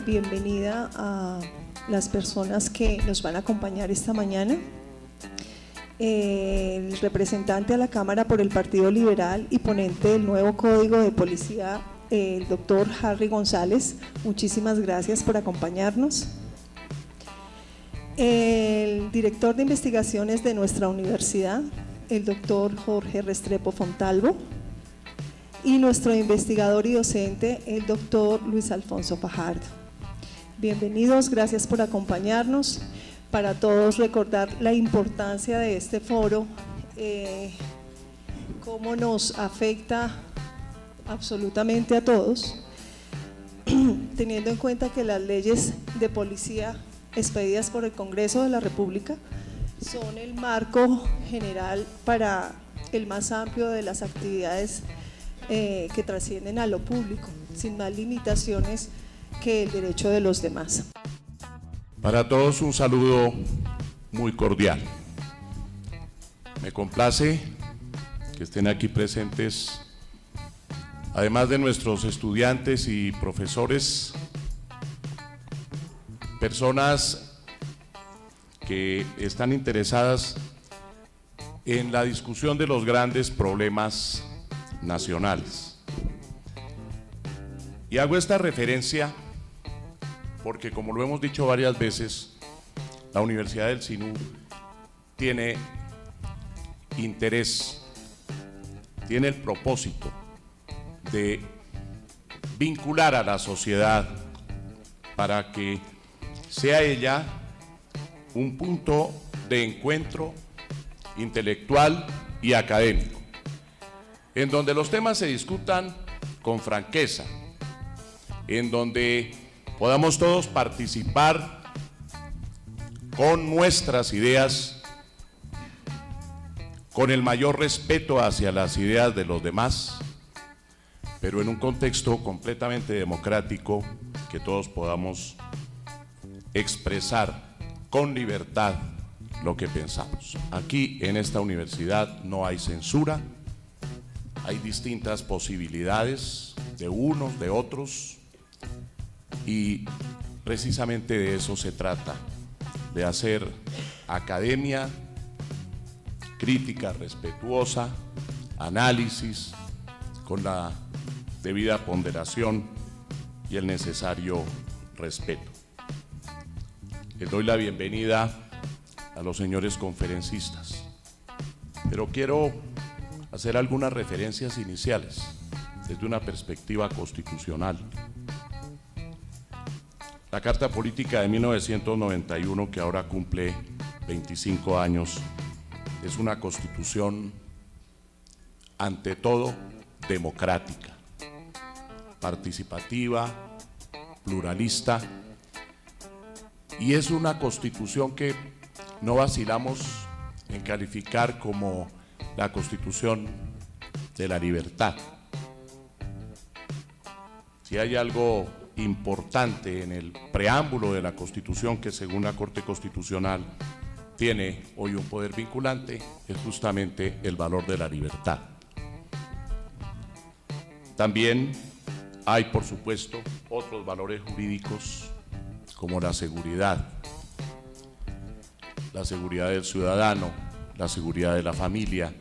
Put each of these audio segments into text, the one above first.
bienvenida a las personas que nos van a acompañar esta mañana. El representante a la Cámara por el Partido Liberal y ponente del nuevo Código de Policía, el doctor Harry González, muchísimas gracias por acompañarnos. El director de investigaciones de nuestra universidad, el doctor Jorge Restrepo Fontalvo, y nuestro investigador y docente, el doctor Luis Alfonso Fajardo. Bienvenidos, gracias por acompañarnos. Para todos recordar la importancia de este foro, cómo nos afecta absolutamente a todos, teniendo en cuenta que las leyes de policía expedidas por el Congreso de la República son el marco general para el más amplio de las actividades que trascienden a lo público, sin más limitaciones que el derecho de los demás. Para todos un saludo muy cordial. Me complace que estén aquí presentes, además de nuestros estudiantes y profesores, personas que están interesadas en la discusión de los grandes problemas nacionales. Y hago esta referencia porque, como lo hemos dicho varias veces, la Universidad del Sinú tiene interés, tiene el propósito de vincular a la sociedad para que sea ella un punto de encuentro intelectual y académico, en donde los temas se discutan con franqueza, en donde podamos todos participar con nuestras ideas, con el mayor respeto hacia las ideas de los demás, pero en un contexto completamente democrático, que todos podamos expresar con libertad lo que pensamos. Aquí en esta universidad no hay censura, hay distintas posibilidades de unos, de otros, y precisamente de eso se trata, de hacer academia, crítica respetuosa, análisis con la debida ponderación y el necesario respeto. Les doy la bienvenida a los señores conferencistas, pero quiero hacer algunas referencias iniciales desde una perspectiva constitucional. La Carta Política de 1991, que ahora cumple 25 años, es una constitución ante todo democrática, participativa, pluralista, y es una constitución que no vacilamos en calificar como la constitución de la libertad. Si hay algo importante en el preámbulo de la Constitución, que según la Corte Constitucional tiene hoy un poder vinculante, es justamente el valor de la libertad. También hay, por supuesto, otros valores jurídicos como la seguridad del ciudadano, la seguridad de la familia,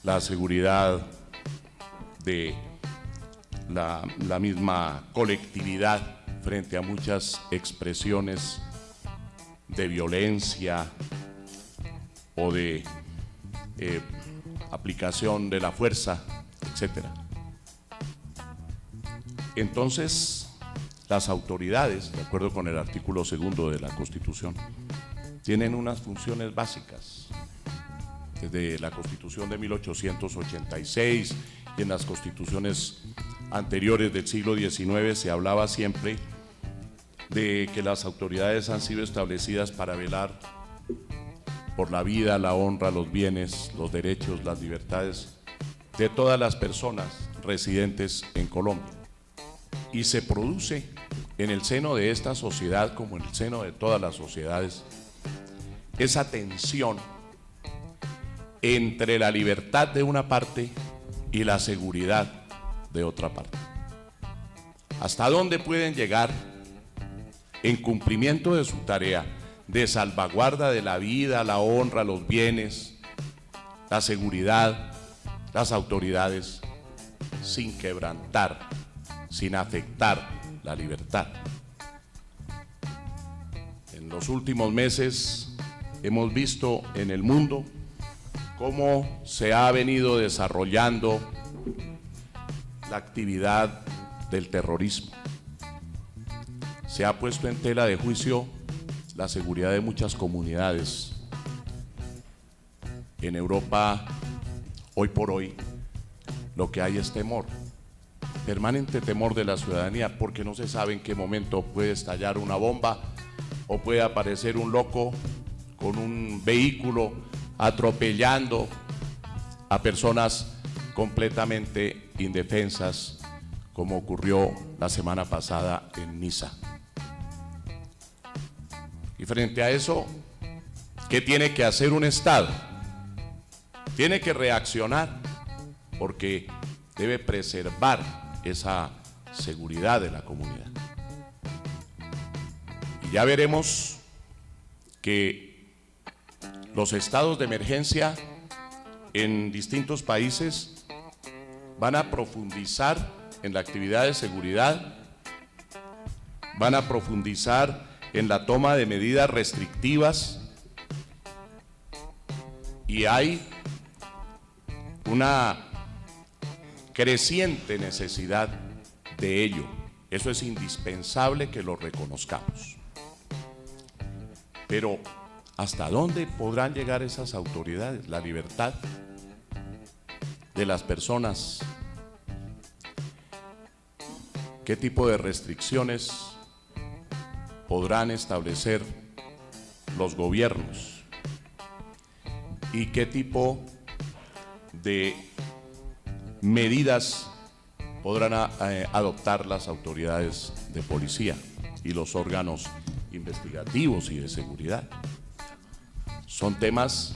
la seguridad de la misma colectividad frente a muchas expresiones de violencia o de aplicación de la fuerza, etc. Entonces, las autoridades, de acuerdo con el artículo 2 de la Constitución, tienen unas funciones básicas. Desde la Constitución de 1886 y en las constituciones anteriores del siglo XIX se hablaba siempre de que las autoridades han sido establecidas para velar por la vida, la honra, los bienes, los derechos, las libertades de todas las personas residentes en Colombia. Y se produce en el seno de esta sociedad, como en el seno de todas las sociedades, esa tensión entre la libertad de una parte y la seguridad de otra parte. ¿Hasta dónde pueden llegar en cumplimiento de su tarea de salvaguarda de la vida, la honra, los bienes, la seguridad, las autoridades, sin quebrantar, sin afectar la libertad. En los últimos meses hemos visto en el mundo cómo se ha venido desarrollando la actividad del terrorismo. Se ha puesto en tela de juicio la seguridad de muchas comunidades. En Europa, hoy por hoy, lo que hay es temor, permanente temor de la ciudadanía, porque no se sabe en qué momento puede estallar una bomba o puede aparecer un loco con un vehículo atropellando a personas completamente indefensas, como ocurrió la semana pasada en Niza. Y frente a eso, ¿qué tiene que hacer un Estado? Tiene que reaccionar, porque debe preservar esa seguridad de la comunidad. Y ya veremos que los estados de emergencia en distintos países van a profundizar en la actividad de seguridad, van a profundizar en la toma de medidas restrictivas, y hay una creciente necesidad de ello. Eso es indispensable que lo reconozcamos. Pero ¿hasta dónde podrán llegar esas autoridades? La libertad de las personas. ¿Qué tipo de restricciones podrán establecer los gobiernos? ¿Y qué tipo de medidas podrán adoptar las autoridades de policía y los órganos investigativos y de seguridad? Son temas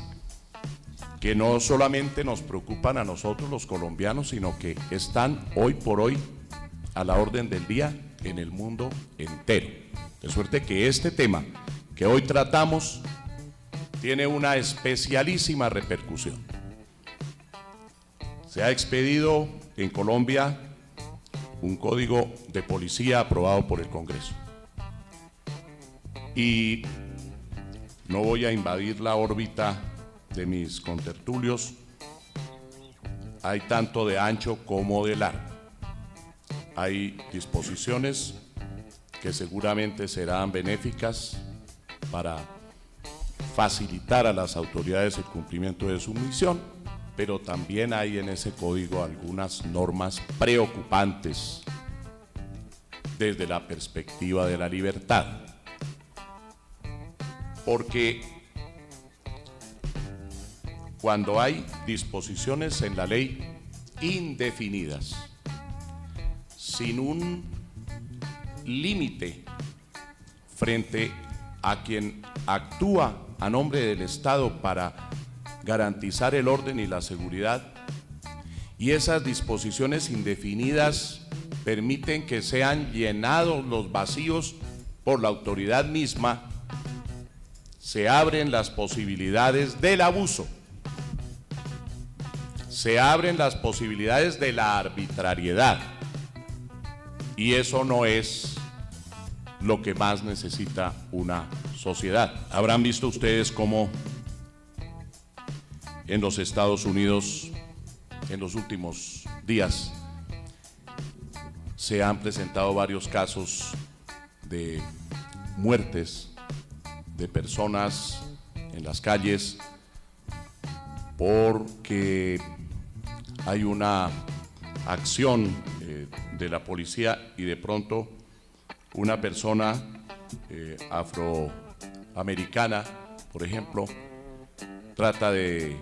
que no solamente nos preocupan a nosotros los colombianos, sino que están hoy por hoy a la orden del día en el mundo entero. De suerte que este tema que hoy tratamos tiene una especialísima repercusión. Se ha expedido en Colombia un código de policía aprobado por el Congreso. Y no voy a invadir la órbita de mis contertulios. Hay tanto de ancho como de largo. Hay disposiciones que seguramente serán benéficas para facilitar a las autoridades el cumplimiento de su misión, pero también hay en ese código algunas normas preocupantes desde la perspectiva de la libertad, porque cuando hay disposiciones en la ley indefinidas, sin un límite frente a quien actúa a nombre del Estado para garantizar el orden y la seguridad, y esas disposiciones indefinidas permiten que sean llenados los vacíos por la autoridad misma, se abren las posibilidades del abuso, se abren las posibilidades de la arbitrariedad, y eso no es lo que más necesita una sociedad. Habrán visto ustedes cómo en los Estados Unidos en los últimos días se han presentado varios casos de muertes de personas en las calles porque hay una acción de la policía y de pronto una persona afroamericana, por ejemplo, trata de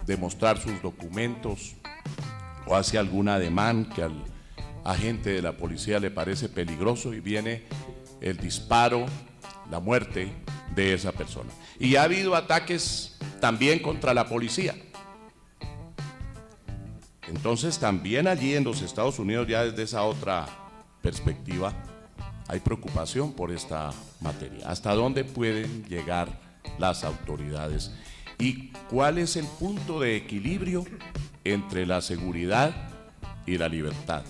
demostrar sus documentos o hace algún ademán que al agente de la policía le parece peligroso y viene el disparo, la muerte de esa persona. Y ha habido ataques también contra la policía. Entonces también allí en los Estados Unidos, ya desde esa otra perspectiva, hay preocupación por esta materia. ¿Hasta dónde pueden llegar las autoridades? ¿Y cuál es el punto de equilibrio entre la seguridad y la libertad?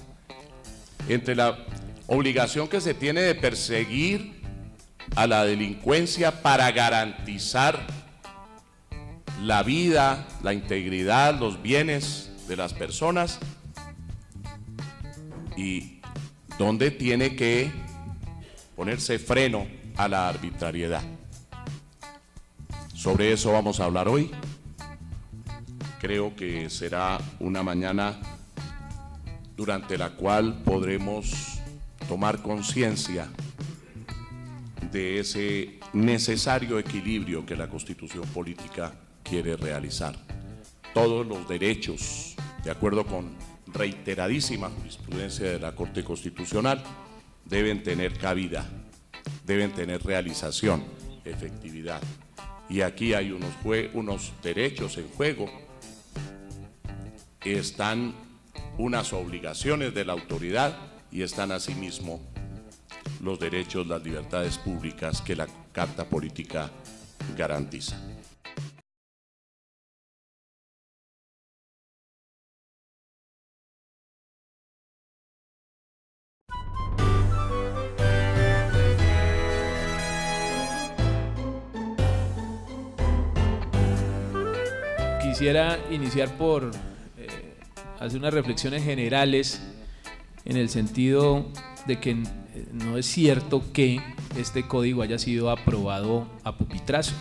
Entre la obligación que se tiene de perseguir a la delincuencia para garantizar la vida, la integridad, los bienes de las personas, y dónde tiene que ponerse freno a la arbitrariedad. Sobre eso vamos a hablar hoy. Creo que será una mañana durante la cual podremos tomar conciencia de ese necesario equilibrio que la Constitución política quiere realizar. Todos los derechos, de acuerdo con reiteradísima jurisprudencia de la Corte Constitucional, deben tener cabida, deben tener realización, efectividad. Y aquí hay unos derechos en juego, están unas obligaciones de la autoridad y están asimismo los derechos, las libertades públicas que la Carta Política garantiza. Quisiera iniciar por hacer unas reflexiones generales en el sentido de que no es cierto que este código haya sido aprobado a pupitrazo.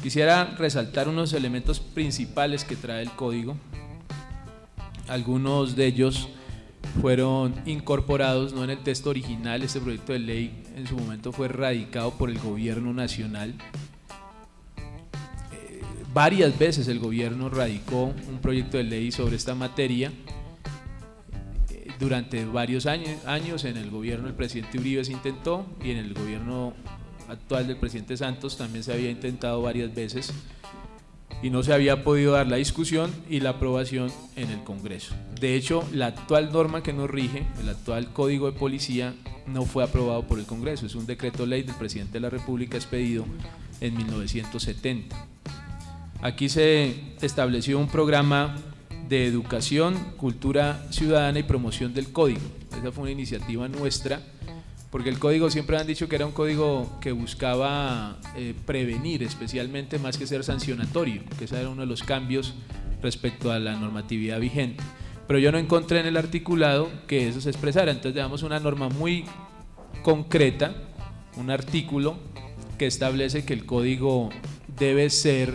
Quisiera resaltar unos elementos principales que trae el código. Algunos de ellos fueron incorporados no en el texto original. Este proyecto de ley en su momento fue radicado por el gobierno nacional. Varias veces el gobierno radicó un proyecto de ley sobre esta materia. Durante varios años en el gobierno del presidente Uribe se intentó, y en el gobierno actual del presidente Santos también se había intentado varias veces y no se había podido dar la discusión y la aprobación en el Congreso. De hecho, la actual norma que nos rige, el actual Código de Policía, no fue aprobado por el Congreso. Es un decreto ley del presidente de la República expedido en 1970. Aquí se estableció un programa de educación, cultura ciudadana y promoción del código. Esa fue una iniciativa nuestra, porque el código siempre han dicho que era un código que buscaba prevenir, especialmente más que ser sancionatorio, que ese era uno de los cambios respecto a la normatividad vigente. Pero yo no encontré en el articulado que eso se expresara, entonces damos una norma muy concreta, un artículo que establece que el código debe ser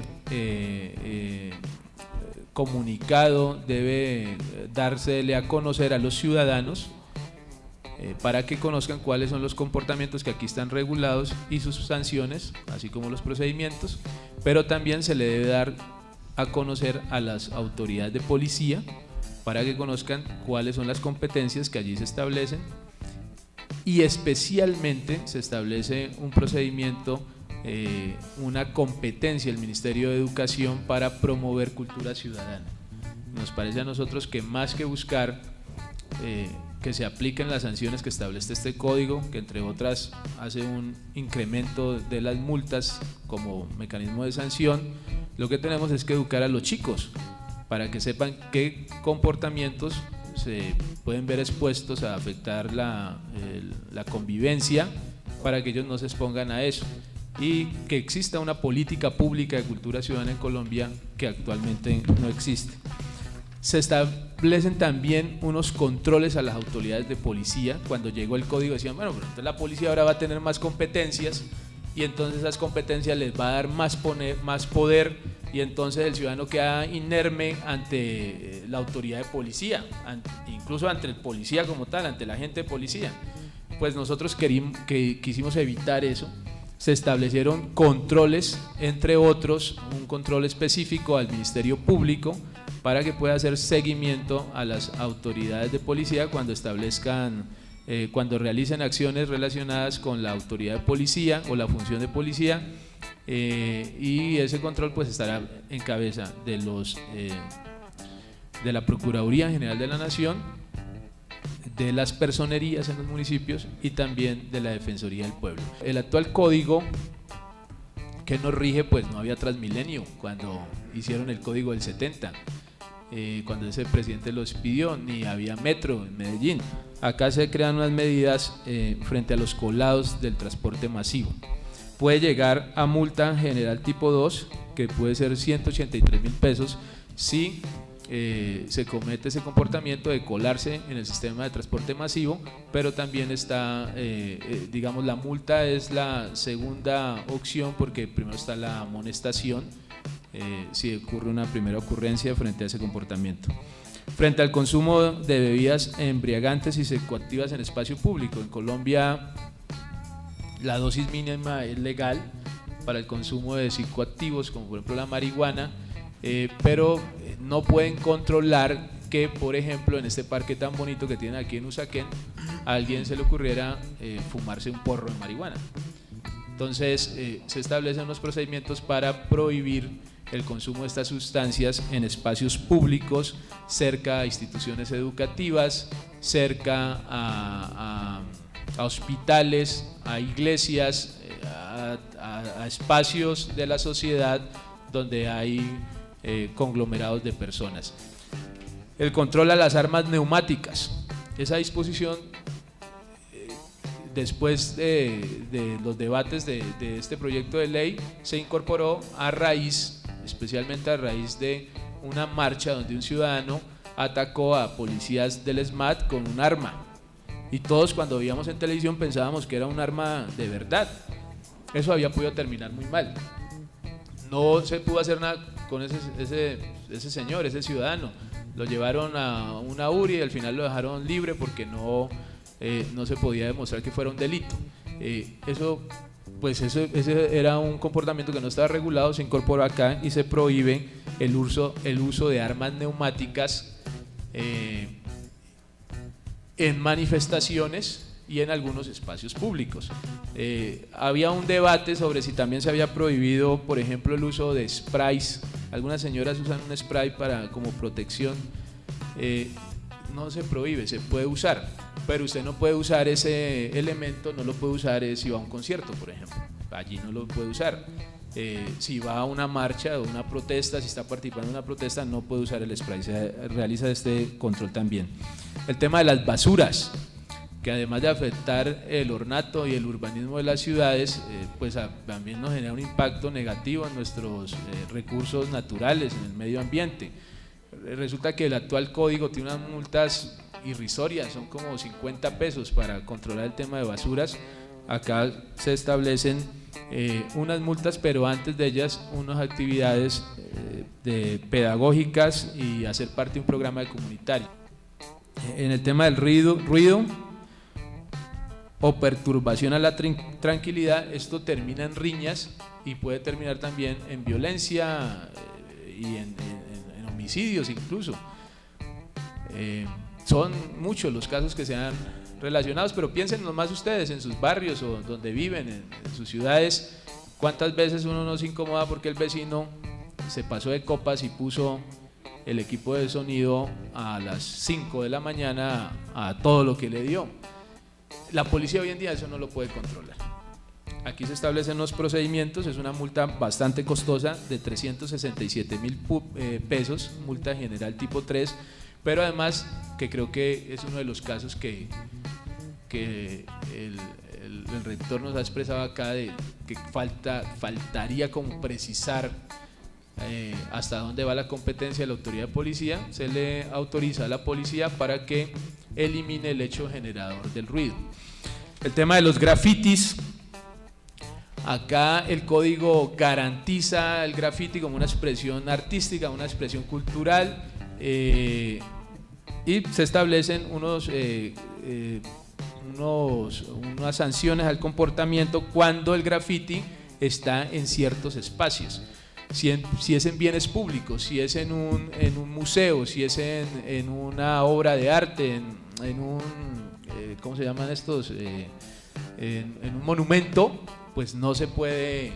comunicado, debe dársele a conocer a los ciudadanos para que conozcan cuáles son los comportamientos que aquí están regulados y sus sanciones, así como los procedimientos, pero también se le debe dar a conocer a las autoridades de policía para que conozcan cuáles son las competencias que allí se establecen, y especialmente se establece un procedimiento, una competencia del Ministerio de Educación para promover cultura ciudadana. Nos parece a nosotros que más que buscar que se apliquen las sanciones que establece este código, que entre otras hace un incremento de las multas como mecanismo de sanción, lo que tenemos es que educar a los chicos para que sepan qué comportamientos se pueden ver expuestos a afectar la convivencia, para que ellos no se expongan a eso, y que exista una política pública de cultura ciudadana en Colombia que actualmente no existe. Se establecen también unos controles a las autoridades de policía. Cuando llegó el código decían, bueno, pero entonces la policía ahora va a tener más competencias, y entonces esas competencias les va a dar más poder, y entonces el ciudadano queda inerme ante la autoridad de policía, incluso ante el policía como tal, ante el agente de policía. Pues nosotros quisimos evitar eso. Se establecieron controles, entre otros, un control específico al Ministerio Público para que pueda hacer seguimiento a las autoridades de policía cuando establezcan, cuando realicen acciones relacionadas con la autoridad de policía o la función de policía, y ese control pues estará en cabeza de la Procuraduría General de la Nación, de las personerías en los municipios y también de la Defensoría del Pueblo. El actual código que nos rige, pues no había Transmilenio cuando hicieron el código del 70, cuando ese presidente lo expidió, ni había metro en Medellín. Acá se crean unas medidas frente a los colados del transporte masivo. Puede llegar a multa general tipo 2, que puede ser 183.000 pesos si se comete ese comportamiento de colarse en el sistema de transporte masivo, pero también está, digamos, la multa es la segunda opción, porque primero está la amonestación si ocurre una primera ocurrencia frente a ese comportamiento. Frente al consumo de bebidas embriagantes y psicoactivas en espacio público, en Colombia la dosis mínima es legal para el consumo de psicoactivos, como por ejemplo la marihuana, pero no pueden controlar que, por ejemplo, en este parque tan bonito que tienen aquí en Usaquén, a alguien se le ocurriera fumarse un porro de marihuana. Entonces se establecen unos procedimientos para prohibir el consumo de estas sustancias en espacios públicos, cerca a instituciones educativas, cerca a hospitales, a iglesias, a espacios de la sociedad donde hay conglomerados de personas. El control a las armas neumáticas. Esa disposición, después de los debates de este proyecto de ley, se incorporó a raíz, especialmente a raíz de una marcha donde un ciudadano atacó a policías del SMAT con un arma. Y todos, cuando veíamos en televisión, pensábamos que era un arma de verdad. Eso había podido terminar muy mal. No se pudo hacer nada con ese señor, ese ciudadano. Lo llevaron a una URI y al final lo dejaron libre porque no se podía demostrar que fuera un delito. Ese era un comportamiento que no estaba regulado, se incorporó acá y se prohíbe el uso de armas neumáticas en manifestaciones y en algunos espacios públicos. Había un debate sobre si también se había prohibido, por ejemplo, el uso de sprays. Algunas señoras usan un spray como protección. No se prohíbe, se puede usar, pero usted no puede usar ese elemento, no lo puede usar si va a un concierto, por ejemplo. Allí no lo puede usar. Si va a una marcha o una protesta, si está participando en una protesta, no puede usar el spray. Se realiza este control también. El tema de las basuras, que además de afectar el ornato y el urbanismo de las ciudades, pues también nos genera un impacto negativo en nuestros recursos naturales, en el medio ambiente. Resulta que el actual código tiene unas multas irrisorias, son como 50 pesos para controlar el tema de basuras. Acá se establecen unas multas, pero antes de ellas unas actividades pedagógicas y hacer parte de un programa de comunitario. En el tema del ruido o perturbación a la tranquilidad, esto termina en riñas y puede terminar también en violencia y en homicidios incluso. Son muchos los casos que se han relacionados, pero piensen nomás ustedes en sus barrios o donde viven, en sus ciudades, cuántas veces uno no se incomoda porque el vecino se pasó de copas y puso el equipo de sonido a las 5 de la mañana a todo lo que le dio. La policía hoy en día eso no lo puede controlar. Aquí se establecen los procedimientos, es una multa bastante costosa de 367.000 pesos, multa general tipo 3, pero además que creo que es uno de los casos que el rector nos ha expresado acá de que faltaría como precisar hasta dónde va la competencia de la autoridad de policía. Se le autoriza a la policía para que elimine el hecho generador del ruido. El tema de los grafitis. Acá el código garantiza el graffiti como una expresión artística, una expresión cultural, y se establecen unas sanciones al comportamiento cuando el graffiti está en ciertos espacios. Si es en bienes públicos, si es en un museo, si es en una obra de arte, en un ¿cómo se llaman estos? En un monumento, pues no se puede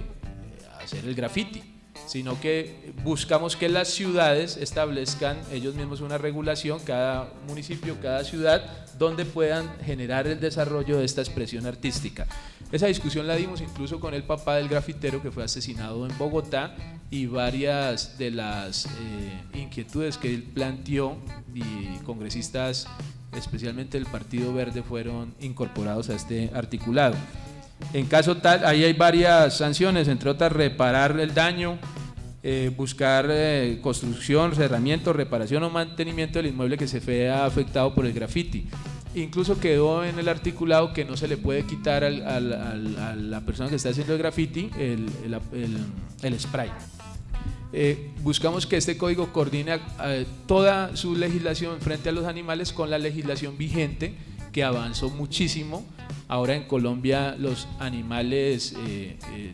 hacer el graffiti. sino que buscamos que las ciudades establezcan ellos mismos una regulación, cada municipio, cada ciudad, donde puedan generar el desarrollo de esta expresión artística. Esa discusión la dimos incluso con el papá del grafitero que fue asesinado en Bogotá, y varias de las inquietudes que él planteó y congresistas, especialmente del Partido Verde, fueron incorporados a este articulado. En caso tal, ahí hay varias sanciones, entre otras reparar el daño, buscar construcción, cerramiento, reparación o mantenimiento del inmueble que se vea afectado por el graffiti. Incluso quedó en el articulado que no se le puede quitar a la persona que está haciendo el graffiti el spray. Buscamos que este código coordine toda su legislación frente a los animales con la legislación vigente, que avanzó muchísimo. Ahora en Colombia los animales,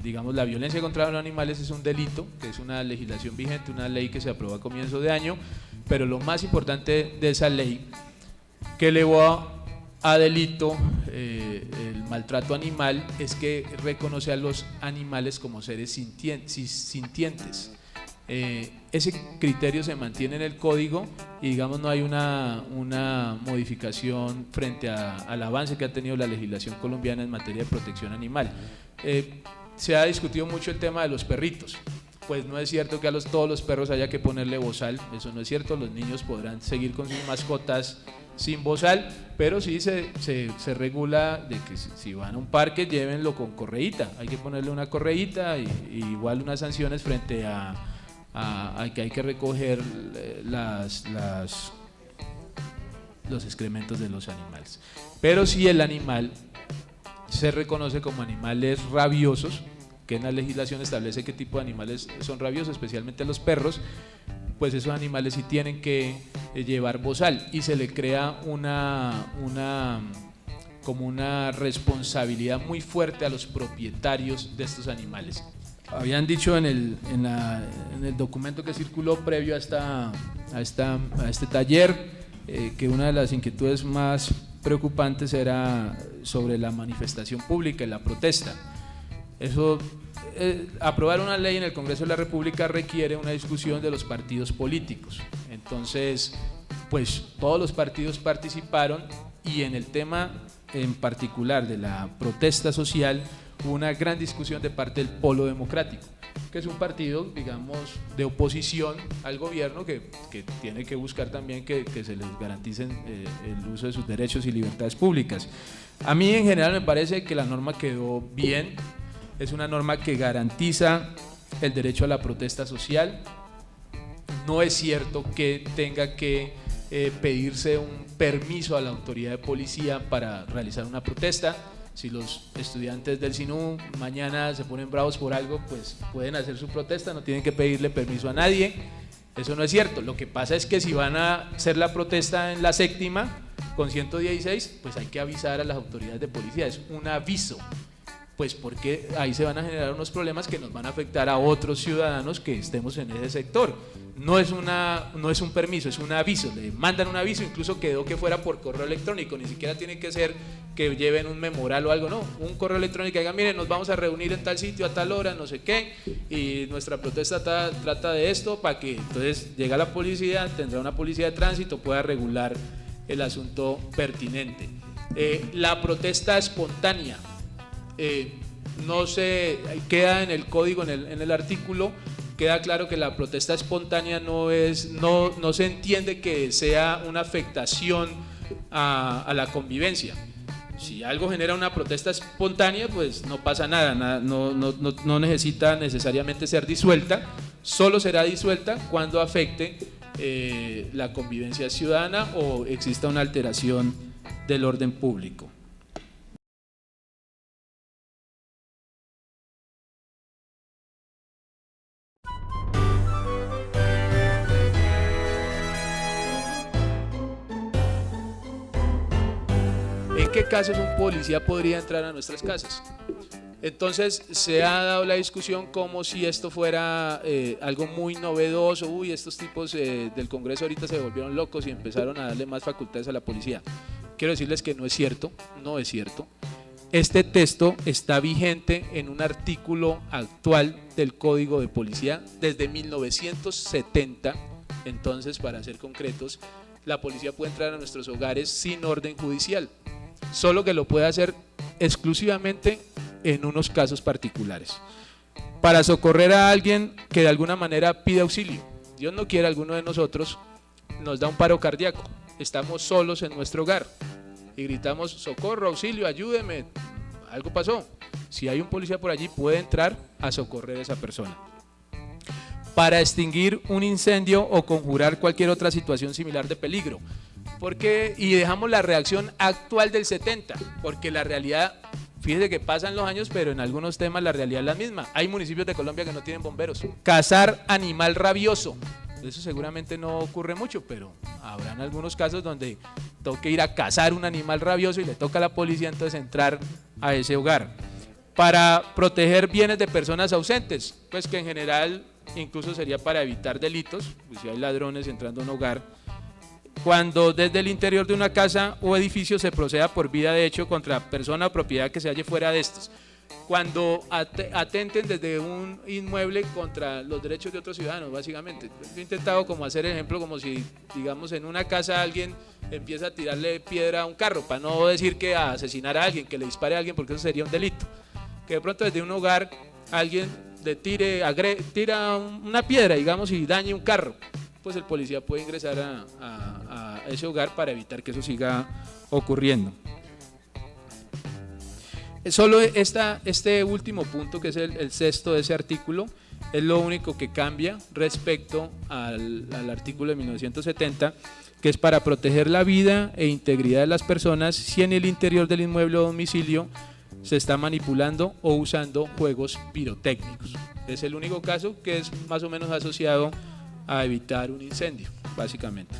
digamos, la violencia contra los animales es un delito, que es una legislación vigente, una ley que se aprobó a comienzo de año, pero lo más importante de esa ley, que elevó a delito el maltrato animal, es que reconoce a los animales como seres sintientes. Ese criterio se mantiene en el código y, digamos, no hay una modificación frente al avance que ha tenido la legislación colombiana en materia de protección animal. Se ha discutido mucho el tema de los perritos. Pues no es cierto que todos los perros haya que ponerle bozal, eso no es cierto. Los niños podrán seguir con sus mascotas sin bozal, pero sí se regula de que si van a un parque, llévenlo con correíta, hay que ponerle una correíta y igual unas sanciones frente a que hay que recoger los excrementos de los animales. Pero si el animal se reconoce como animales rabiosos, que en la legislación establece qué tipo de animales son rabiosos, especialmente los perros, pues esos animales sí tienen que llevar bozal, y se le crea como una responsabilidad muy fuerte a los propietarios de estos animales. Habían dicho en el documento que circuló previo a este taller que una de las inquietudes más preocupantes era sobre la manifestación pública y la protesta. Eso, aprobar una ley en el Congreso de la República requiere una discusión de los partidos políticos. Entonces, pues todos los partidos participaron, y en el tema en particular de la protesta social hubo una gran discusión de parte del Polo Democrático, que es un partido, digamos, de oposición al gobierno, que tiene que buscar también que se les garanticen el uso de sus derechos y libertades públicas. A mí en general me parece que la norma quedó bien, es una norma que garantiza el derecho a la protesta social. No es cierto que tenga que pedirse un permiso a la autoridad de policía para realizar una protesta. Si los estudiantes del SINU mañana se ponen bravos por algo, pues pueden hacer su protesta, no tienen que pedirle permiso a nadie. Eso no es cierto. Lo que pasa es que si van a hacer la protesta en la séptima con 116, pues hay que avisar a las autoridades de policía, es un aviso, pues porque ahí se van a generar unos problemas que nos van a afectar a otros ciudadanos que estemos en ese sector. No es un permiso, es un aviso, le mandan un aviso, incluso quedó que fuera por correo electrónico, ni siquiera tiene que ser que lleven un memoral o algo, no, un correo electrónico que diga, miren, nos vamos a reunir en tal sitio a tal hora, no sé qué, y nuestra protesta trata de esto, para que entonces llega la policía, tendrá una policía de tránsito, pueda regular el asunto pertinente. La protesta espontánea, no se queda en el código, en el artículo, queda claro que la protesta espontánea no se entiende que sea una afectación a la convivencia. Si algo genera una protesta espontánea, pues no pasa nada, no necesita necesariamente ser disuelta, solo será disuelta cuando afecte la convivencia ciudadana o exista una alteración del orden público. ¿En qué casos un policía podría entrar a nuestras casas? Entonces se ha dado la discusión como si esto fuera algo muy novedoso. Uy, estos tipos del Congreso ahorita se volvieron locos y empezaron a darle más facultades a la policía. Quiero decirles que no es cierto, no es cierto. este texto está vigente en un artículo actual del Código de Policía desde 1970. Entonces, para ser concretos, la policía puede entrar a nuestros hogares sin orden judicial, solo que lo puede hacer exclusivamente en unos casos particulares, para socorrer a alguien que de alguna manera pide auxilio. Dios no quiera, alguno de nosotros nos da un paro cardíaco, estamos solos en nuestro hogar y gritamos: socorro, auxilio, ayúdeme, algo pasó. Si hay un policía por allí, puede entrar a socorrer a esa persona. Para extinguir un incendio o conjurar cualquier otra situación similar de peligro. Y dejamos la reacción actual del 70, porque la realidad, fíjese que pasan los años, pero en algunos temas la realidad es la misma. Hay municipios de Colombia que no tienen bomberos. Cazar animal rabioso. Eso seguramente no ocurre mucho, pero habrán algunos casos donde toque ir a cazar un animal rabioso y le toca a la policía entonces entrar a ese hogar. Para proteger bienes de personas ausentes, pues que en general incluso sería para evitar delitos, pues si hay ladrones entrando a un hogar, cuando desde el interior de una casa o edificio se proceda por vía de hecho contra persona o propiedad que se halle fuera de estos, cuando atenten desde un inmueble contra los derechos de otros ciudadanos, básicamente. Yo he intentado como hacer ejemplo, como si, digamos, en una casa alguien empieza a tirarle piedra a un carro, para no decir que a asesinar a alguien, que le dispare a alguien, porque eso sería un delito. Que de pronto desde un hogar alguien le tira una piedra, digamos, y dañe un carro, pues el policía puede ingresar a ese hogar para evitar que eso siga ocurriendo. Solo este último punto, que es el sexto de ese artículo, es lo único que cambia respecto al artículo de 1970, que es para proteger la vida e integridad de las personas si en el interior del inmueble o domicilio se está manipulando o usando juegos pirotécnicos. Es el único caso que es más o menos asociado a evitar un incendio, básicamente.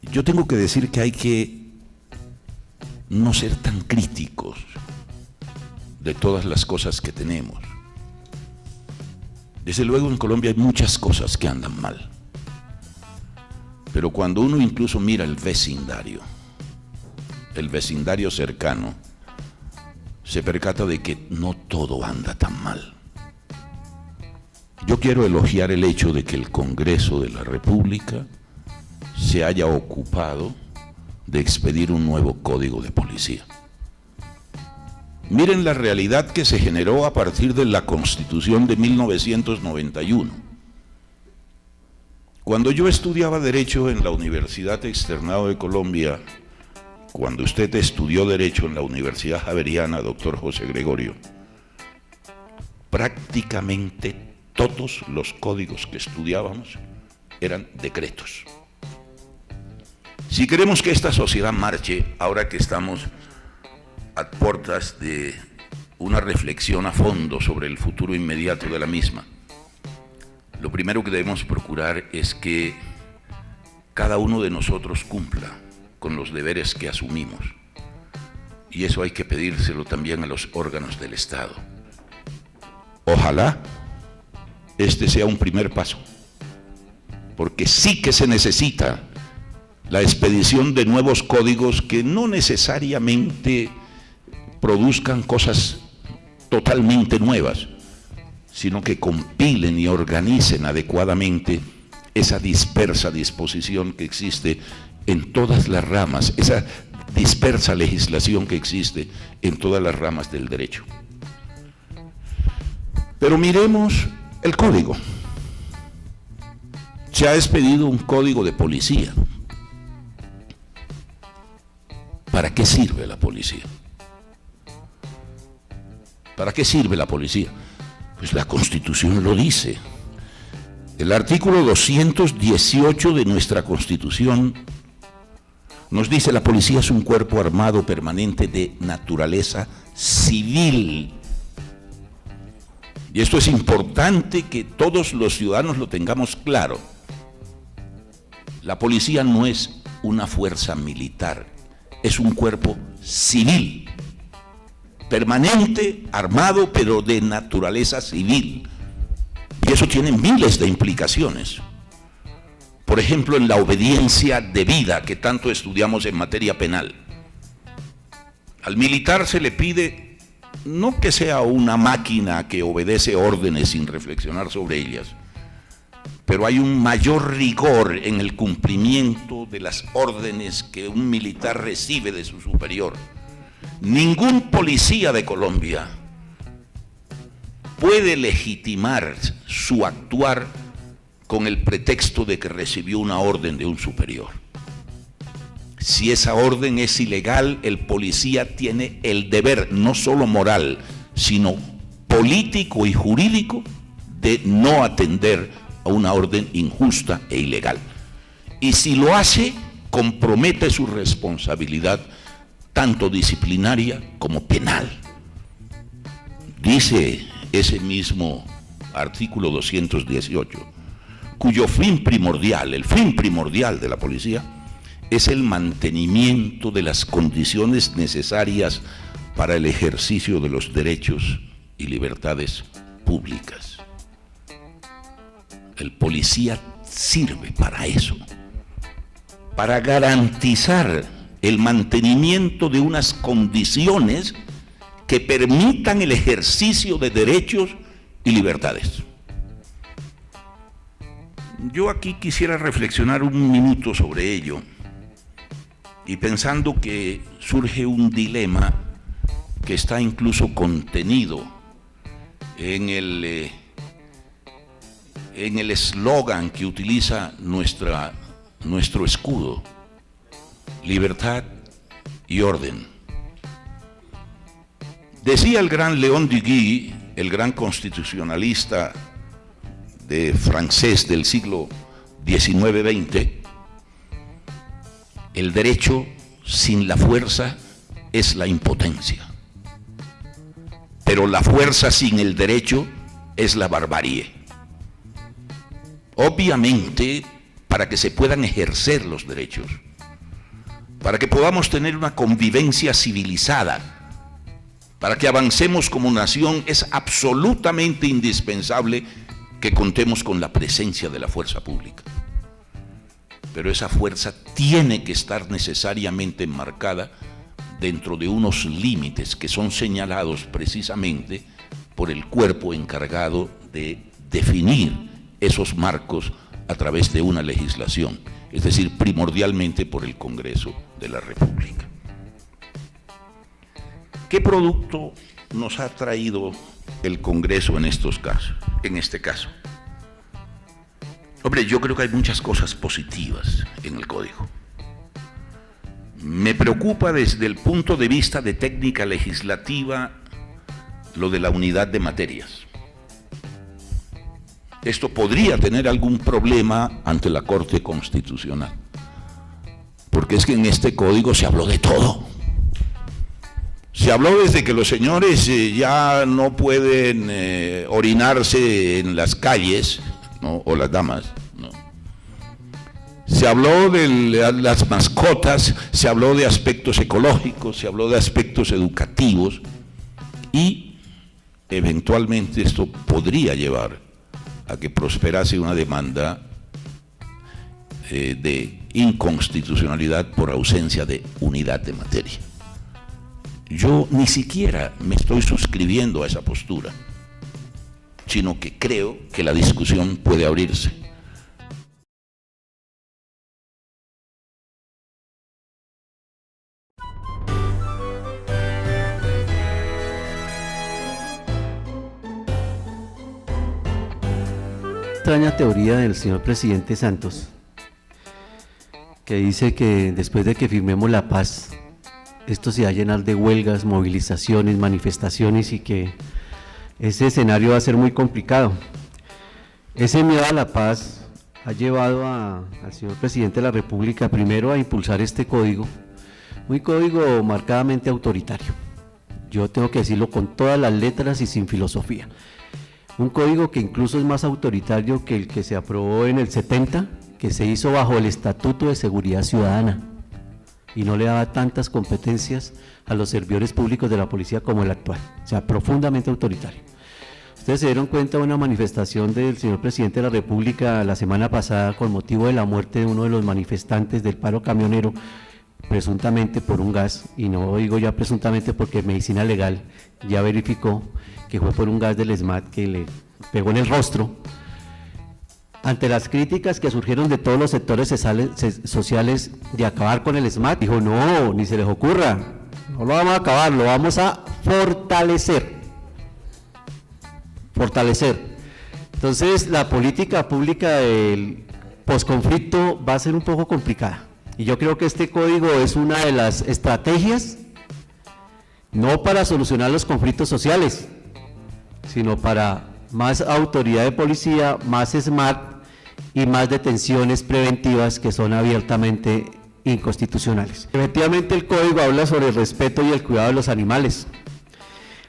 Yo tengo que decir que hay que no ser tan críticos de todas las cosas que tenemos. Desde luego en Colombia hay muchas cosas que andan mal, pero cuando uno incluso mira el vecindario cercano, se percata de que no todo anda tan mal. Yo quiero elogiar el hecho de que el Congreso de la República se haya ocupado de expedir un nuevo código de policía. Miren la realidad que se generó a partir de la Constitución de 1991. Cuando yo estudiaba Derecho en la Universidad Externado de Colombia, cuando usted estudió Derecho en la Universidad Javeriana, doctor José Gregorio, prácticamente todos los códigos que estudiábamos eran decretos. Si queremos que esta sociedad marche, ahora que estamos a puertas de una reflexión a fondo sobre el futuro inmediato de la misma, lo primero que debemos procurar es que cada uno de nosotros cumpla con los deberes que asumimos. Y eso hay que pedírselo también a los órganos del Estado. Ojalá este sea un primer paso, porque sí que se necesita la expedición de nuevos códigos que no necesariamente produzcan cosas totalmente nuevas, sino que compilen y organicen adecuadamente esa dispersa disposición que existe en todas las ramas, esa dispersa legislación que existe en todas las ramas del derecho. Pero miremos el código. Se ha expedido un código de policía. ¿Para qué sirve la policía? ¿Para qué sirve la policía? Pues la Constitución lo dice. El artículo 218 de nuestra Constitución nos dice: la policía es un cuerpo armado permanente de naturaleza civil. Y esto es importante que todos los ciudadanos lo tengamos claro. La policía no es una fuerza militar, es un cuerpo civil, permanente, armado, pero de naturaleza civil. Y eso tiene miles de implicaciones. Por ejemplo, en la obediencia debida que tanto estudiamos en materia penal. Al militar se le pide no que sea una máquina que obedece órdenes sin reflexionar sobre ellas, pero hay un mayor rigor en el cumplimiento de las órdenes que un militar recibe de su superior. Ningún policía de Colombia puede legitimar su actuar con el pretexto de que recibió una orden de un superior. Si esa orden es ilegal, el policía tiene el deber, no solo moral, sino político y jurídico, de no atender a una orden injusta e ilegal. Y si lo hace, compromete su responsabilidad, tanto disciplinaria como penal. Dice ese mismo artículo 218, cuyo fin primordial, el fin primordial de la policía, es el mantenimiento de las condiciones necesarias para el ejercicio de los derechos y libertades públicas. El policía sirve para eso, para garantizar el mantenimiento de unas condiciones que permitan el ejercicio de derechos y libertades. Yo aquí quisiera reflexionar un minuto sobre ello, y pensando que surge un dilema que está incluso contenido en el eslogan que utiliza nuestro escudo: libertad y orden. Decía el gran Léon Duguay, el gran constitucionalista francés del siglo XIX-XX, el derecho sin la fuerza es la impotencia, pero la fuerza sin el derecho es la barbarie. Obviamente, para que se puedan ejercer los derechos, para que podamos tener una convivencia civilizada, para que avancemos como nación, es absolutamente indispensable que contemos con la presencia de la fuerza pública. Pero esa fuerza tiene que estar necesariamente enmarcada dentro de unos límites que son señalados precisamente por el cuerpo encargado de definir esos marcos a través de una legislación, es decir, primordialmente por el Congreso de la República. ¿Qué producto nos ha traído el Congreso en este caso? Hombre, yo creo que hay muchas cosas positivas en el Código. Me preocupa desde el punto de vista de técnica legislativa lo de la unidad de materias. Esto podría tener algún problema ante la Corte Constitucional, porque es que en este Código se habló de todo. Se habló desde que los señores ya no pueden orinarse en las calles, ¿no? O las damas, ¿no? Se habló de las mascotas, se habló de aspectos ecológicos, se habló de aspectos educativos, y eventualmente esto podría llevar a que prosperase una demanda de inconstitucionalidad por ausencia de unidad de materia. Yo ni siquiera me estoy suscribiendo a esa postura, sino que creo que la discusión puede abrirse. Extraña teoría del señor presidente Santos, que dice que después de que firmemos la paz, esto se va a llenar de huelgas, movilizaciones, manifestaciones, y que ese escenario va a ser muy complicado. Ese miedo a la paz ha llevado al señor presidente de la República primero a impulsar este código, un código marcadamente autoritario. Yo tengo que decirlo con todas las letras y sin filosofía. Un código que incluso es más autoritario que el que se aprobó en el 70, que se hizo bajo el Estatuto de Seguridad Ciudadana, y no le daba tantas competencias a los servidores públicos de la policía como el actual, o sea, profundamente autoritario. Ustedes se dieron cuenta de una manifestación del señor presidente de la República la semana pasada con motivo de la muerte de uno de los manifestantes del paro camionero, presuntamente por un gas, y no digo ya presuntamente porque Medicina Legal ya verificó que fue por un gas del ESMAD que le pegó en el rostro. Ante las críticas que surgieron de todos los sectores sociales de acabar con el ESMAD, dijo: no, ni se les ocurra, no lo vamos a acabar, lo vamos a fortalecer. Entonces, la política pública del posconflicto va a ser un poco complicada, y yo creo que este código es una de las estrategias, no para solucionar los conflictos sociales, sino para más autoridad de policía, más SMART y más detenciones preventivas que son abiertamente inconstitucionales. Efectivamente, el código habla sobre el respeto y el cuidado de los animales.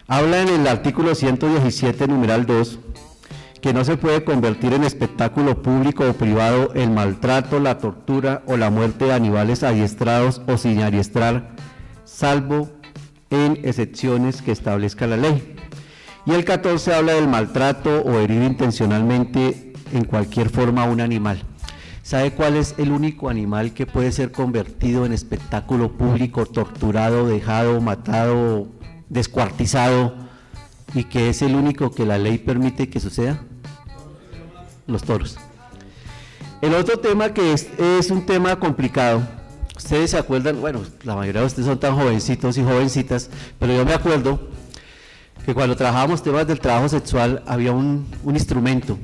Habla en el artículo 117, numeral 2, que no se puede convertir en espectáculo público o privado el maltrato, la tortura o la muerte de animales adiestrados o sin adiestrar, salvo en excepciones que establezca la ley. Y el 14 habla del maltrato o herir intencionalmente en cualquier forma a un animal. ¿Sabe cuál es el único animal que puede ser convertido en espectáculo público, torturado, dejado, matado, descuartizado, y que es el único que la ley permite que suceda? Los toros. El otro tema que es un tema complicado, ustedes se acuerdan, bueno, la mayoría de ustedes son tan jovencitos y jovencitas, pero yo me acuerdo que cuando trabajábamos temas del trabajo sexual había un instrumento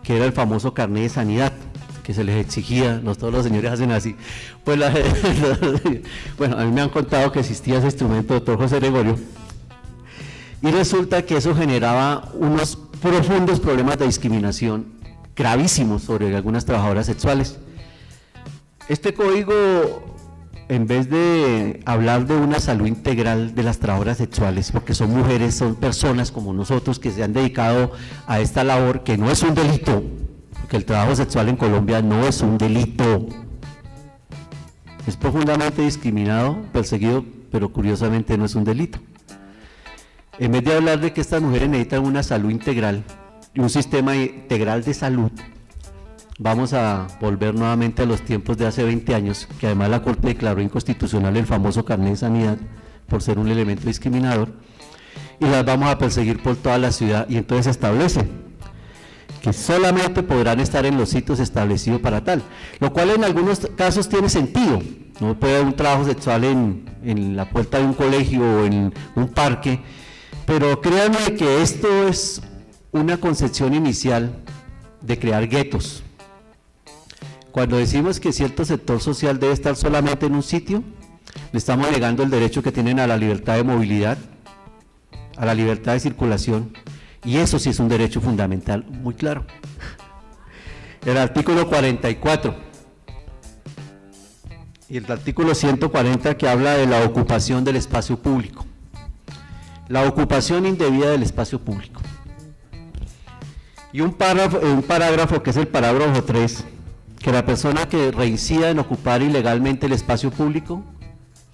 que era el famoso carnet de sanidad, que se les exigía, no todos los señores hacen así, pues bueno, a mí me han contado que existía ese instrumento, doctor José Gregorio, y resulta que eso generaba unos profundos problemas de discriminación gravísimos sobre algunas trabajadoras sexuales. Este código, en vez de hablar de una salud integral de las trabajadoras sexuales, porque son mujeres, son personas como nosotros que se han dedicado a esta labor, que no es un delito, porque el trabajo sexual en Colombia no es un delito, es profundamente discriminado, perseguido, pero curiosamente no es un delito. En vez de hablar de que estas mujeres necesitan una salud integral y un sistema integral de salud, vamos a volver nuevamente a los tiempos de hace 20 años, que además la Corte declaró inconstitucional el famoso carnet de sanidad por ser un elemento discriminador, y las vamos a perseguir por toda la ciudad, y entonces se establece que solamente podrán estar en los sitios establecidos para tal, lo cual en algunos casos tiene sentido. No puede haber un trabajo sexual en la puerta de un colegio o en un parque, pero créanme que esto es una concepción inicial de crear guetos. Cuando decimos que cierto sector social debe estar solamente en un sitio, le estamos negando el derecho que tienen a la libertad de movilidad, a la libertad de circulación, y eso sí es un derecho fundamental muy claro. El artículo 44 y el artículo 140, que habla de la ocupación del espacio público. La ocupación indebida del espacio público. Y un parágrafo que es el parágrafo 3, que la persona que reincida en ocupar ilegalmente el espacio público,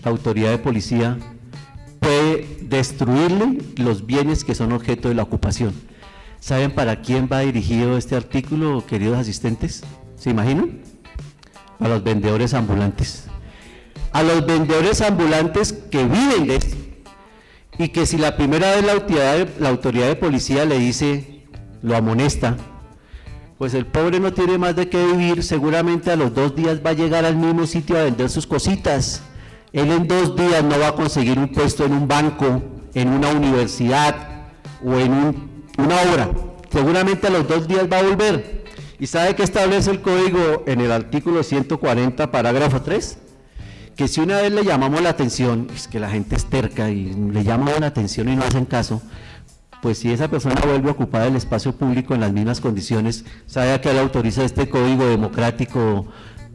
la autoridad de policía puede destruirle los bienes que son objeto de la ocupación. ¿Saben para quién va dirigido este artículo, queridos asistentes? ¿Se imaginan? A los vendedores ambulantes. A los vendedores ambulantes que viven de esto. Y que si la primera vez la autoridad de policía le dice, lo amonesta, pues el pobre no tiene más de qué vivir, seguramente a los 2 días va a llegar al mismo sitio a vender sus cositas. Él en 2 días no va a conseguir un puesto en un banco, en una universidad o en una obra. Seguramente a los 2 días va a volver. ¿Y sabe qué establece el código en el artículo 140, parágrafo 3? Que si una vez le llamamos la atención, es que la gente es terca y le llamamos la atención y no hacen caso, pues si esa persona vuelve a ocupar el espacio público en las mismas condiciones, ¿sabe a qué le autoriza este código democrático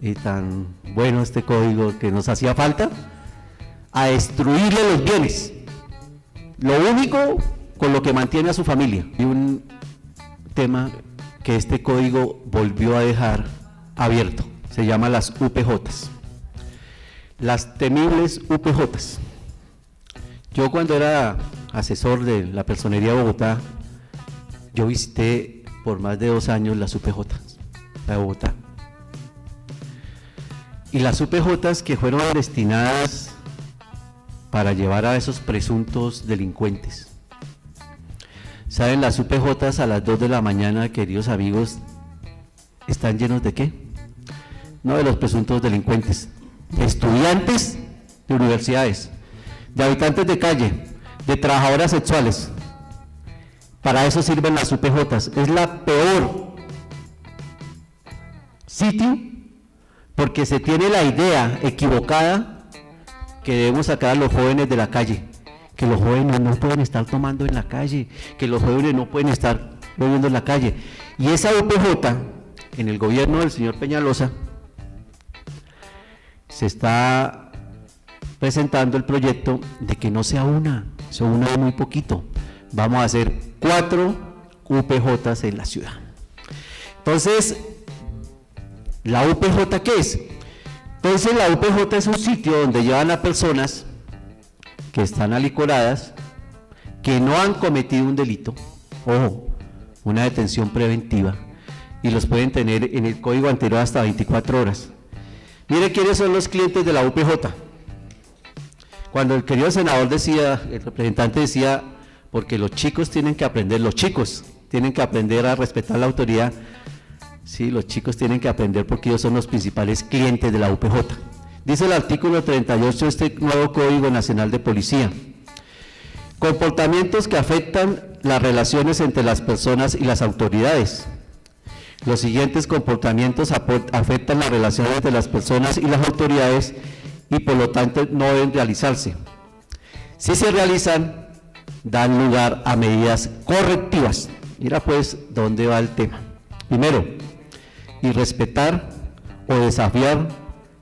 y tan bueno, este código que nos hacía falta? A destruirle los bienes, lo único con lo que mantiene a su familia. Y un tema que este código volvió a dejar abierto, se llama las UPJs, las temibles UPJs. Yo cuando era asesor de la Personería de Bogotá, yo visité por más de 2 años las UPJs, la de Bogotá. y las UPJs que fueron destinadas para llevar a esos presuntos delincuentes. ¿Saben? Las UPJs a las 2 de la mañana, queridos amigos, ¿están llenos de qué? No de los presuntos delincuentes, de estudiantes de universidades, de habitantes de calle, de trabajadoras sexuales. Para eso sirven las UPJs. Es la peor sitio porque se tiene la idea equivocada que debemos sacar a los jóvenes de la calle, que los jóvenes no pueden estar tomando en la calle, que los jóvenes no pueden estar bebiendo en la calle. Y esa UPJ, en el gobierno del señor Peñalosa, se está presentando el proyecto de que no sea una, sea una de muy poquito. Vamos a hacer 4 UPJs en la ciudad. Entonces, ¿la UPJ qué es? Entonces la UPJ es un sitio donde llevan a personas que están alicoradas, que no han cometido un delito, ojo, una detención preventiva, y los pueden tener en el código anterior hasta 24 horas. Mire quiénes son los clientes de la UPJ. Cuando el querido senador decía, el representante decía, porque los chicos tienen que aprender a respetar la autoridad. Sí, los chicos tienen que aprender porque ellos son los principales clientes de la UPJ. Dice el artículo 38 de este nuevo Código Nacional de Policía: comportamientos que afectan las relaciones entre las personas y las autoridades. Los siguientes comportamientos afectan las relaciones entre las personas y las autoridades y por lo tanto no deben realizarse. Si se realizan, dan lugar a medidas correctivas. Mira pues dónde va el tema. Primero, irrespetar o desafiar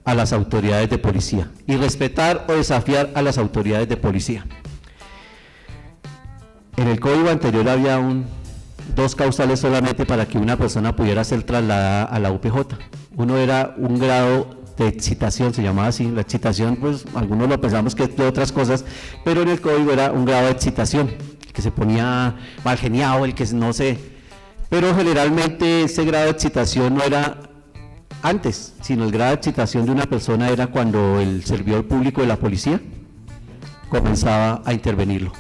a las autoridades de policía. Irrespetar o desafiar a las autoridades de policía. En el código anterior había 2 causales solamente para que una persona pudiera ser trasladada a la UPJ. Uno era un grado de excitación, se llamaba así. La excitación, pues algunos lo pensamos que es de otras cosas, pero en el código era un grado de excitación, el que se ponía mal geniado, el que no sé. Pero generalmente ese grado de excitación no era antes, sino el grado de excitación de una persona era cuando el servidor público de la policía comenzaba a intervenirlo,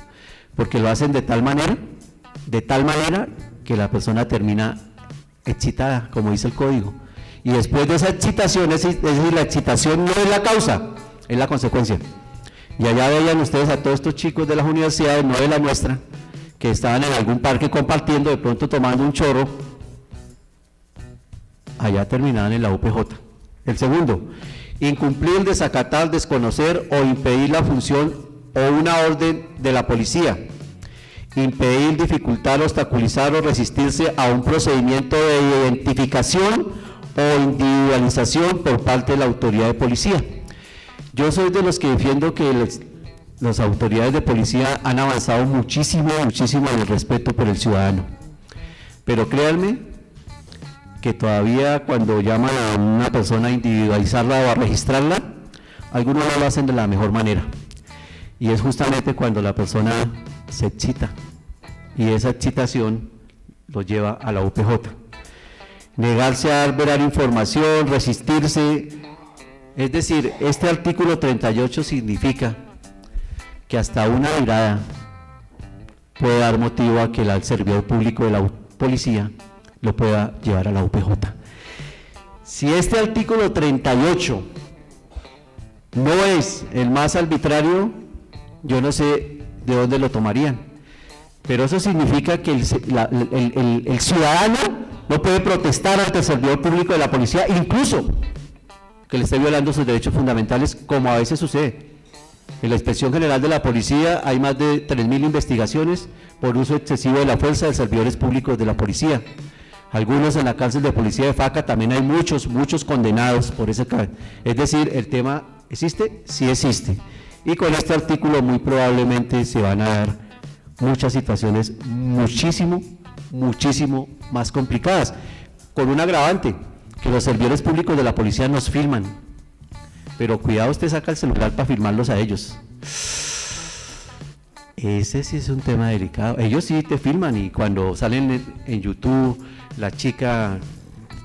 porque lo hacen de tal manera que la persona termina excitada, como dice el código. Y después de esa excitación, es decir, la excitación no es la causa, es la consecuencia. Y allá veían ustedes a todos estos chicos de las universidades, no de la nuestra, que estaban en algún parque compartiendo, de pronto tomando un chorro, allá terminaban en la UPJ. El segundo, incumplir, desacatar, desconocer o impedir la función o una orden de la policía. Impedir, dificultar, obstaculizar o resistirse a un procedimiento de identificación o individualización por parte de la autoridad de policía. Yo soy de los que defiendo que las autoridades de policía han avanzado muchísimo en el respeto por el ciudadano, pero créanme que todavía cuando llaman a una persona a individualizarla o a registrarla, algunos no lo hacen de la mejor manera, y es justamente cuando la persona se excita, y esa excitación lo lleva a la UPJ. Negarse a dar información, resistirse, es decir, este artículo 38 significa que hasta una mirada puede dar motivo a que el servidor público de la policía lo pueda llevar a la UPJ. Si este artículo 38 no es el más arbitrario, yo no sé de dónde lo tomarían, pero eso significa que el ciudadano no puede protestar ante el servidor público de la policía, incluso que le esté violando sus derechos fundamentales, como a veces sucede. En la Inspección General de la Policía hay más de 3.000 investigaciones por uso excesivo de la fuerza de servidores públicos de la policía. Algunos en la cárcel de policía de Faca también hay muchos condenados por ese caso. Es decir, el tema ¿existe? Sí existe. Y con este artículo muy probablemente se van a dar muchas situaciones muchísimo más complicadas, con un agravante, que los servidores públicos de la policía nos filman, pero cuidado, usted saca el celular para filmarlos a ellos. Ese sí es un tema delicado. Ellos sí te filman y cuando salen en YouTube, la chica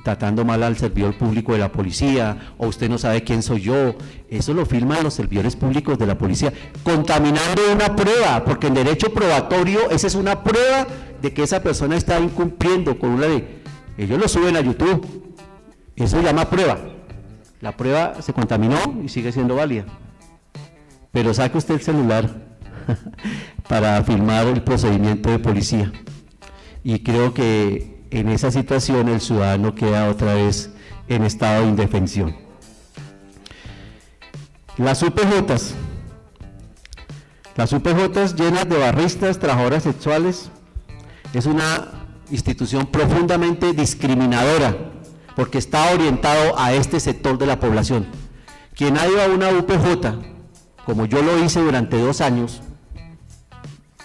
tratando mal al servidor público de la policía, o usted no sabe quién soy yo. Eso lo firman los servidores públicos de la policía, contaminando una prueba, porque en derecho probatorio esa es una prueba de que esa persona está incumpliendo con una ley. Ellos lo suben a YouTube, eso se llama prueba. La prueba se contaminó y sigue siendo válida. Pero saque usted el celular para filmar el procedimiento de policía. Y creo que en esa situación el ciudadano queda otra vez en estado de indefensión. Las UPJs llenas de barristas, trabajadoras sexuales, es una institución profundamente discriminadora, porque está orientado a este sector de la población. Quien ha ido a una UPJ, como yo lo hice durante 2 años,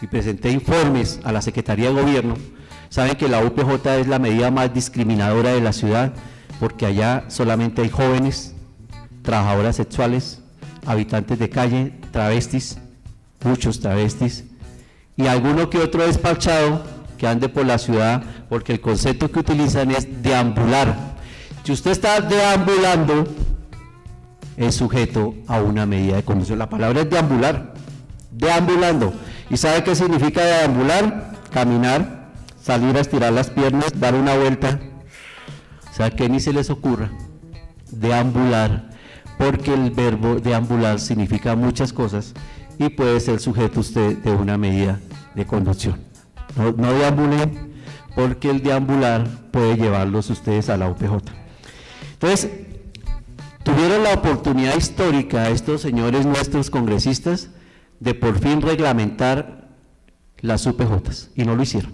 y presenté informes a la Secretaría de Gobierno, saben que la UPJ es la medida más discriminadora de la ciudad, porque allá solamente hay jóvenes, trabajadoras sexuales, habitantes de calle, travestis, muchos travestis, y alguno que otro despachado que ande por la ciudad, porque el concepto que utilizan es deambular. Si usted está deambulando, es sujeto a una medida de conducción. La palabra es deambular, deambulando. ¿Y sabe qué significa deambular? Caminar, salir a estirar las piernas, dar una vuelta. O sea, que ni se les ocurra deambular, porque el verbo deambular significa muchas cosas y puede ser sujeto usted de una medida de conducción. No deambulen, porque el deambular puede llevarlos ustedes a la UPJ. Entonces, tuvieron la oportunidad histórica estos señores nuestros congresistas de por fin reglamentar las UPJs y no lo hicieron.